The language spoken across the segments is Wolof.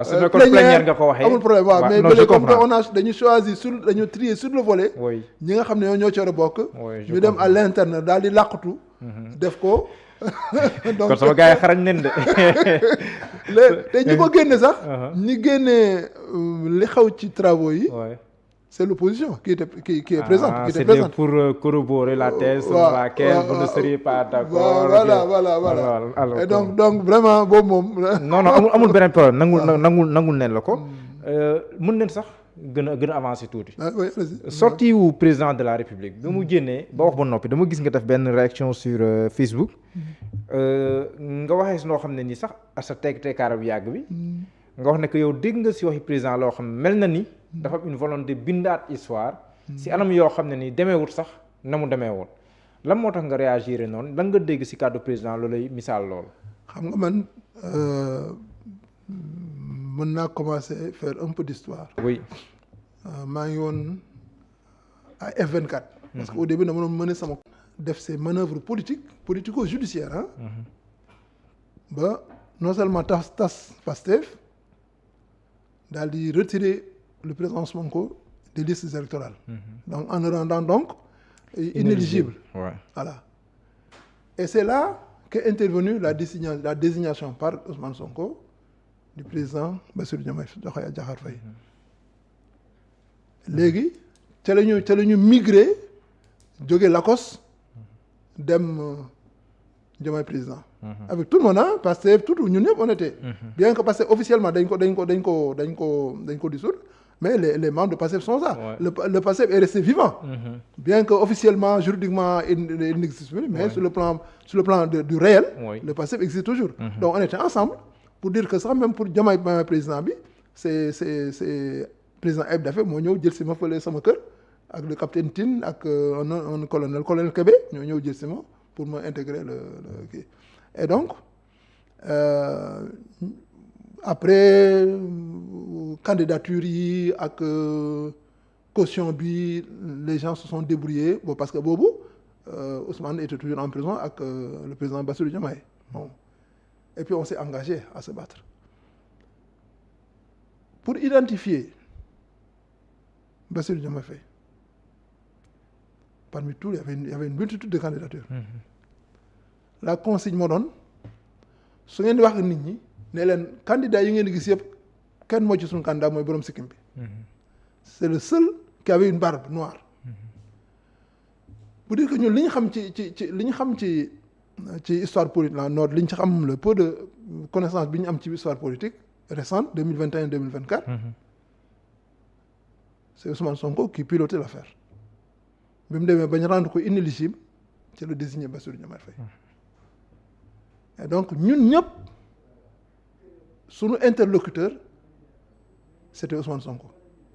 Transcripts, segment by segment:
parce que plénière nga ko waxee amul problème waaw mais non je comme comprends on a dañu choisir dañu trier sur le volet. oui ñi nga xam ne ñoo ci war a bokk. oui je ñu dem comprends. à l'interne daal di làqatu. def ko. donc kon sama gars yi xarañ nañ de. te ñi ko génne sax. ñi génne li xaw ci travaux yi. Ouais. C'est l'opposition qui est présente. Qui était C'était présente. pour corroborer la thèse selon laquelle vous ne seriez pas d'accord. Voilà. Alors, Et donc vraiment boobu moom. non amul beneen problème nangul neen la ko. mën nañ sax gën a avancer tuuti. Oui, vas-y. sortie wu président de la République bi mu génnee ba wax ba noppi dama gis nga def benn réaction sur Facebook. nga waxee si noo xam ne nii sax à sa tekkaaral bu yàgg bi. nga wax ne que yow dégg nga si waxi président loo xam mel na ni. dafa am une volonté bindaat histoire. si anam yoo xam ne ni demeewut sax na mu demee woon. lan moo tax nga réagir noonu lan nga dégg si kàddu président loolay misaal loolu. xam nga man mën naa commencer faire un peu d'histoire. oui. maa ngi woon à F24. parce que au début dama doon mener sama. def ces manœuvres politico-judiciaires ah. ba non seulement tas Pastef daal di retirer le président Sonko des listes électorales. donc en le rendant donc inéligible. Ouais. Voilà. Et c'est là qu'est intervenue la désignation par Ousmane Sonko du président Bassirou Diomaye Diakhar Faye. léegi ca la ñu migré jóge Lacoste dem Diomaye président. avec tout le monde ah parce que tout ñun ñëpp on était. bien que parce que officiellement dañ ko dissoudre mais les membres de PASTEF sont là. Ouais. Le PASTEF est resté vivant. bien que officiellement juridiquement il n'existe plus mais sur le plan du réel. Le PASTEF existe toujours. Donc on était ensemble pour dire que sax même pour Diomaye président bi c'est président Ayib Daffé moo ñëw jël si ma fële sama kër ak le capitaine Tine ak un colonel Kébé ñoo ñëw jël si ma pour ma intégrer le kii et donc après candidature yi ak caution bi les gens se sont débrouillés bon parce que boobu Ousmane était toujours en prison ak le président Bassirou Diomaye bon et puis on s'est engagé à se battre pour identifier Bassirou Diomaye Faye parmi tous il y avait une multitude de candidatures. La consigne moo doon su ngeen di wax nit ñi ne leen candidat yi ngeen di gis yëpp kenn moo ci suñu candidat mooy borom sikkim bi. C'est le seul qui avait une barbe noire. pour dire que ñun li ñu xam li ñu xam ci histoire politique la nord li ñu ci xam le peu de connaissance bi ñu am ci histoire politique récente 2021-2024. C'est Ousmane Sonko qui pilotait l'affaire bi mu demee ba ñu rendre ko inéligible ci la désigné Bassirou Diomaye Faye. Et donc ñun ñëpp sunu interlocuteur c'était Ousmane Sonko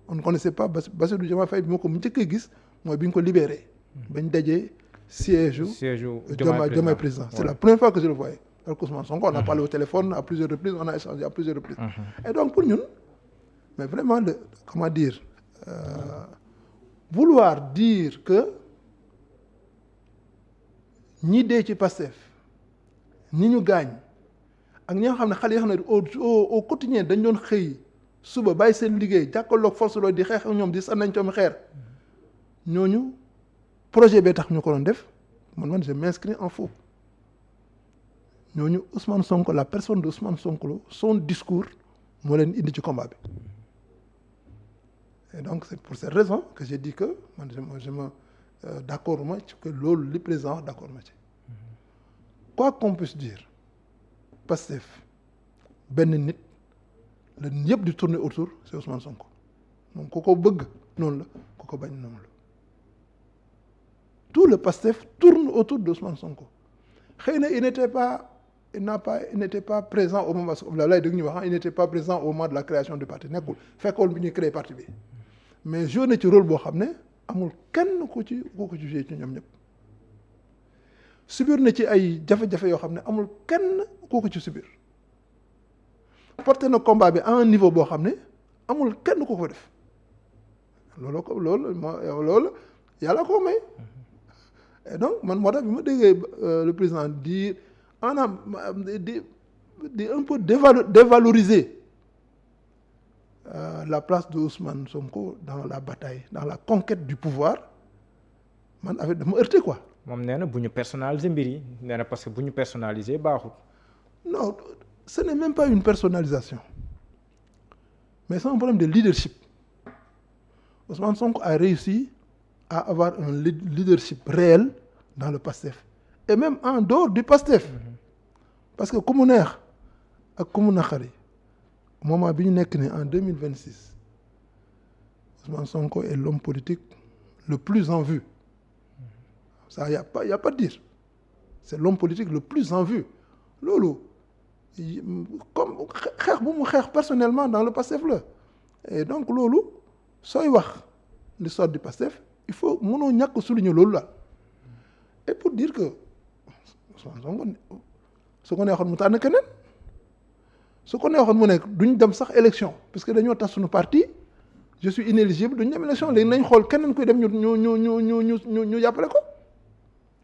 on ne connaissait pas Bassirou Diomaye Faye bi ma ko mu njëkkee gis mooy bi ñu ko libéré. bañ dajee siège Diomaye président. C'est la première fois que je le voyais. Avec Ousmane Sonko on a parlé au téléphone à plusieurs reprises on a échangé à plusieurs reprises. Et donc pour ñun mais vraiment comment dire vouloir dire que ñi dee ci Pastef ñi ñu gaañ ak ñi nga xam ne xale yoo xam ne au quotidien dañ doon xëy suba bàyyi seen liggéey jàkkaarloog force loolu di xeex ak ñoom di sànnañ coomi xeer ñooñu projet bee tax ñu ko doon def man je m'inscris en faux ñooñu Ousmane Sonko la personne de Ousmane Sonko son discours moo leen indi ci combat bi et donc c'est pour cette raison que j'ai dit que man je me d'accord ma ci que loolu li président wax d'accord ma ci quoi qu'on puisse dire Pastef benn nit la yëpp di tourner autour c'est Ousmane Sonko moom ku ko bëgg noonu la ku ko bañ noonu la tout le Pastef tourne autour de Ousmane Sonko xëy na il n'était pas présent au moment comme la lay dëgg ñu wax il n'était pas présent au moment de la création du parti nekkul fekkoon bi ñuy créer parti bi mais joué na ci rôle boo xam ne amul kenn ku ci joué ci ñoom ñëpp subir na ci ay jafe-jafe yoo xam ne amul kenn ku ko ci subir porté na combat bi à un niveau boo xam ne amul kenn ku ko def loolu yàlla ko may et donc man moo tax bi ma déggee le président di un peu dévaloriser la place de Ousmane Sonko dans la bataille dans la conquête du pouvoir man avec dama heurté quoi. moom nee na bu ñu personnaliser mbir yi nee na parce que bu ñu personnaliser baaxul. Non, ce n'est même pas une personnalisation mais c'est un problème de leadership. Ousmane Sonko a réussi à avoir un leadership réel dans le PASTEF et même en dehors du PASTEF parce que ku mu neex ak ku mu naqari moment bi ñu nekk ni en 2026 Ousmane Sonko est l'homme politique le plus en vue. Ça y a pas de dire c'est l'homme politique le plus en vue loolu comme xeex bu mu xeex personnellement dans le PASTEF la et donc loolu sooy wax l'histoire du PASTEF il faut mënoo ñàkk souligner loolu la et pour dire que Ousmane Sonko su ko neexoon mu tànn keneen su ko neexoon mu nekk duñ dem sax élection parce que dañoo tas suñu parti je suis inéligible duñ dem élection léegi nañ xool keneen koy dem ñu jàppale ko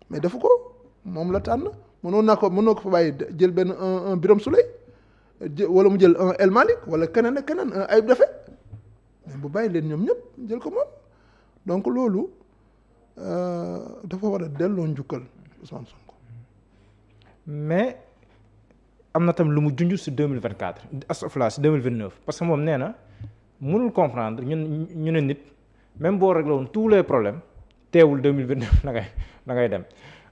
mais defu ko moom la tànn mënoo ko fa bàyyi jël benn un Birame Souleye wala mu jël un El Malick wala keneen ak keneen un Ayib Daffé mais bu bàyyi leen ñoom ñëpp jël ko moom donc loolu dafa war a delloo njukkal Ousmane Sonko. mais am na tam lu mu junj si 2024 astafurlah si 2029 parce que moom nee na mënul comprendre ñu ne nit même boo réglé woon tous les problèmes teewul 2029 na ngay dem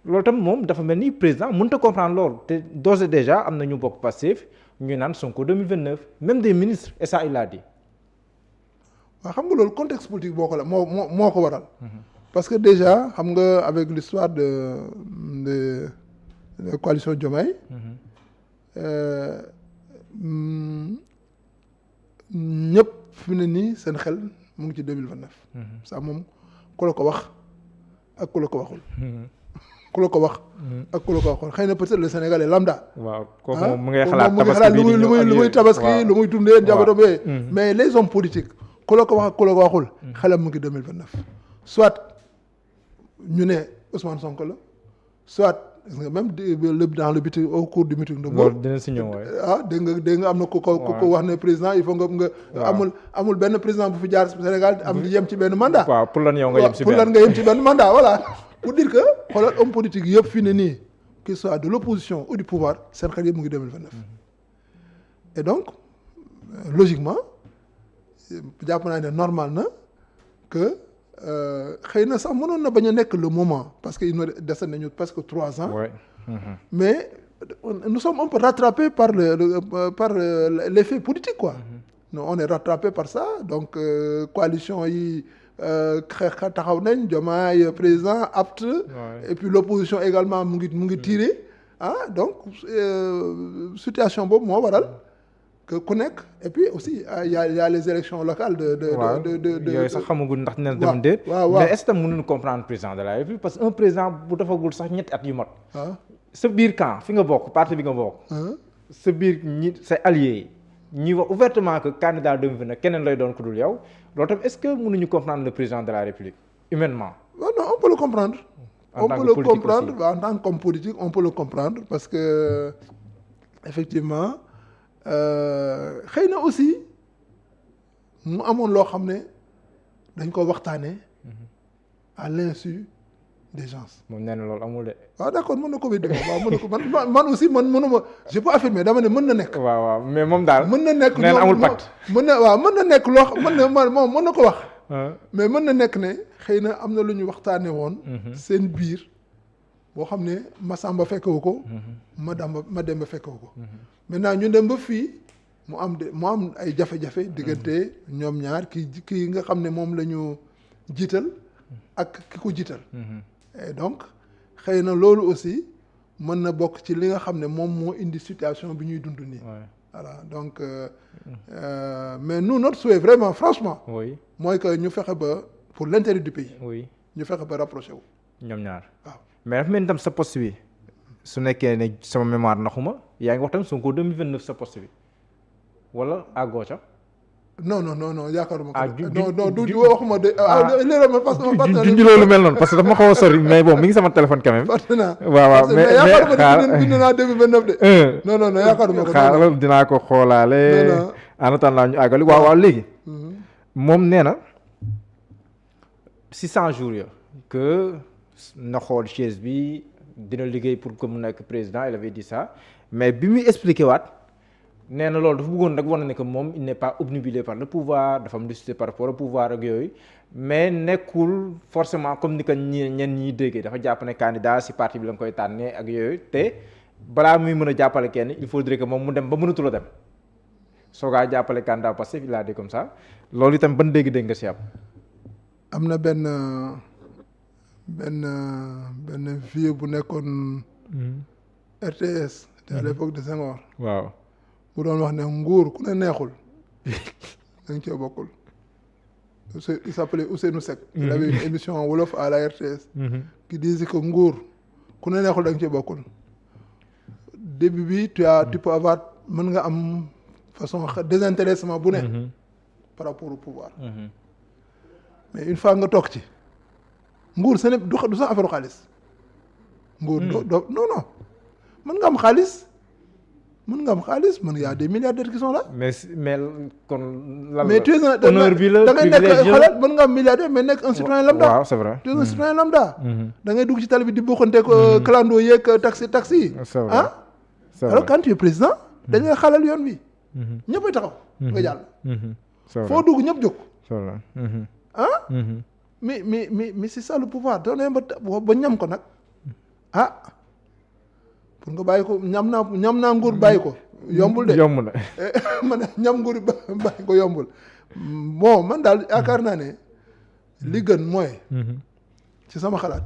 loolu tam moom dafa mel ni président mënut a comprendre loolu te d'ores et déjà am na ñu bokk Pastef ñu naan Sonko 2029 même des ministres et ça il a dit. waaw xam nga loolu contexte politique boo ko la moo ko waral. parce que déjà xam nga avec l'histoire de coalition Diomaye. ñëpp fi mu ne nii seen xel mu ngi ci 2029. ça moom ku la ko wax ak ku la ko waxul. ku la ko wax. ak ku la ko waxul xëy na peut-être le Sénégalais lambda. waaw kooku moom mu ngay xalaat tabaski bi lu muy tabaski lu muy dundee njabootam mais les hommes politiques ku la ko wax ak ku la ko waxul. xelam mu ngi 2029. soit ñu ne Ousmane Sonko la soit même dans le meeting au cours du meeting de Mbour. dina si ñëw ah dégg nga am na ku ko wax ne président il faut nga amul benn président bu fi jaar Sénégal am yem ci benn mandat. waaw pour lan yow nga yem ci benn pour lan nga yem ci benn mandat voilà. pour dire que xoolal homme politique yëpp fi ne nii qu'il soit de l'opposition ou du pouvoir seen xel yëpp mu ngi 2029. et donc logiquement jàpp naa ne normal na que xëy na sax mënoon na bañ a nekk le moment parce que il nous dese nañu presque 3 ans. Ouais. mais nous sommes un peu rattrapés par l'effet politique quoi. Nous on est rattrapés par ça donc coalition yi xeex taxaw nañ Diomaye président apte. Et puis l'opposition également mu ngi tiré donc situation boobu moo waral. que ku nekk et puis aussi y a les élections locales de yooyu sax xamagul ndax dina dem déet. mais est-ce que mënuñu comprendre président de la République parce que un président bu defagul sax ñetti at yu mot. sa biir camp fi nga bokk parti bi nga bokk. sa biir sa alliés yi ñuy wax ouvertement que candidat 2029 keneen lay doon ku dul yow loolu tam est-ce que mënuñu comprendre le président de la République humainement. non on peut le comprendre. en tant que politique aussi en tant qu'homme politique on peut le comprendre parce que effectivement. xëy na aussi mu amoon loo xam ne dañ ko waxtaanee à l'insu des gens. moom nee na loolu amul de. waaw d'accord mën na ko wéddi waaw mën na ko man aussi man mënuma je peux affirmer dama ne mën na nekk. waaw mais moom daal. mën na nekk nee na amul pacte. mën na nekk loo moom mën na ko wax. mais mën na nekk ne xëy na am na lu ñu waxtaanee woon. seen biir boo xam ne Massamba fekkewu ko. Mademba fekkewu ko. maintenant ñu dem ba fii mu am ay jafe-jafe diggante ñoom ñaar kii nga xam ne moom la ñu jiital ak ki ko jiital. et donc xëy na loolu aussi mën na bokk ci li nga xam ne moom moo indi situation bi ñuy dund nii. voilà donc mais nous notre souhait vraiment franchement. oui mooy que ñu fexe ba pour l'intérêt du pays. oui ñu fexe ba rapproché wu. ñoom ñaar waaw mais dafa mel ni tam sa poste bi su nekkee ne sama mémoire naxuma yaa ngi wax tamit Sonko 2029 sa poste bi wala à gauche. non yaakaaruma ko. non du waxuma de. parce que junj loolu mel noonu parce que dafa ma xaw a sori mais bon mi ngi sama téléphone quand même. waaw mais yaakaaruma ne bind naa 2029 de. non yaakaaruma ko. xaaral dinaa ko xoolaale. en attendant ñu àggali waaw léegi. moom nee na si 100 jours ya que na xool chaise bi dina liggéey pour que mu nekk président il avait dit ça mais bi muy expliqué waat nee na loolu dafa bëggoon rek wane ne que moom il n'est pas obnubilé par le pouvoir dafa am lucidité par rapport au pouvoir ak yooyu mais nekkul forcément comme ni ko ñenn ñi déggee dafa jàpp ne candidat si parti bi la nga koy tànnee ak yooyu te balaa muy mën a jàppale kenn il faudrait que moom mu dem ba mënatul a dem soogaa jàppale candidat Pastef il a dit comme ça loolu itam ban dégg-dégg nga si am. am na benn vieux bu nekkoon RTS à l'époque de Senghor. waaw bu doon wax ne nguur ku ne neexul da nga cee bokkul. Il s'appelait Ousseynou Seck. Il avait une émission en wolof à la RTS. qui disait que nguur ku ne neexul da nga cee bokkul. début bi tu peux avoir mën nga am façon désintéressement bu ne. par rapport au pouvoir. mais une fois nga toog ci nguur sa ne du sax affaire xaalis. nguur non non mën nga am xaalis. mën nga am xaalis mën y a des milliardaires qui sont là. mais kon. lan mais tu es un honneur bi la da ngay nekk xoolal mën nga am milliardaire mais nekk un citoyen lambda. waaw c'est vrai. tu es un citoyen lambda. da ngay dugg ci tali bi di bokkante ko clando yeeg taxi. c'est vrai ah alors quand tu es président dañ lay xalal yoon bi. ñëppay taxaw. nga jàll. foo dugg ñëpp jóg. c'est vrai. ah. mais c'est ça le pouvoir doo ne ba ñam ko nag ah. pour nga bàyyi ko ñam naa nguur bàyyi ko yombul de yomb na man ñam nguur bàyyi ko yombul bon man daal yaakaar naa ne li gën mooy ci sama xalaat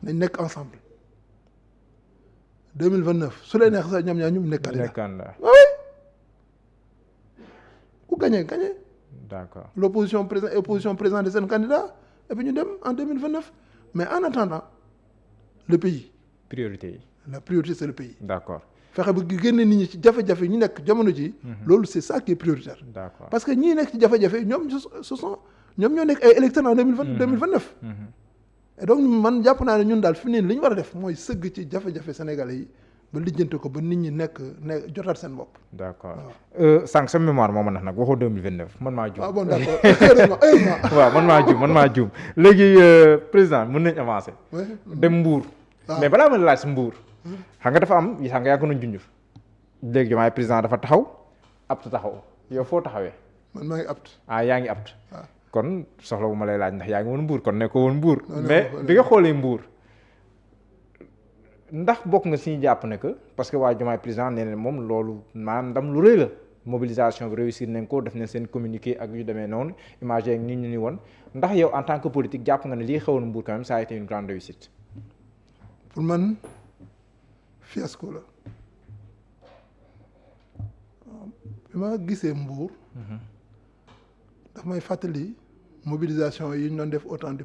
nañ nekk ensemble 2029 su lay neex sax ñoom ñaar ñu nekk candidat oui ku gagné d'accord l'opposition présent opposition présente de seen candidat et puis ñu dem en 2029 mais en attendant le pays priorité yi la priorité c'est le pays. d'accord fexe ba génne nit ñi ci jafe-jafe ñu nekk jamono ji. loolu c'est ça qui est prioritaire. d'accord parce que ñii nekk ci jafe-jafe ñoom ñoom ñoo nekk ay électeurs en 2029. et donc man jàpp naa ne ñun daal fi mu ne li ñu war a def mooy sëgg ci jafe-jafe sénégalais yi ba lijjante ko ba nit ñi nekk jotaat seen bopp. d'accord sànq sa mémoire moo ma nax nag waxoo 2029 man maa juum. ah bon d'accord heureusement. waaw man maa juum léegi président mën nañ avancer. dem Mbour. mais balaa ma laaj si Mbour. xam nga dafa am xam nga yaa ko doon junj. léegi Diomaye président dafa taxaw apt taxaw yow foo taxawee. man maa ngi apt. yaa ngi apt. kon soxla bu ma lay laaj ndax yaa ngi woon Mbour kon nekkoo woon Mbour. mais bi nga xoolee Mbour. ndax bokk nga si ñu jàpp ne que parce que waa Diomaye président nee na moom loolu maanaam ndam lu rëy la mobilisation bi réussir nañ ko def nañ seen communiqué ak yu demee noonu image yeeg nit ñu ni woon ndax yow en tant que politique jàpp nga ne lii xewoon Mbour quand même ça a été une grande réussite. pour man fiasco la bi ma gisee Mbour daf may fàttali mobilisation yi ñu doon def au temps du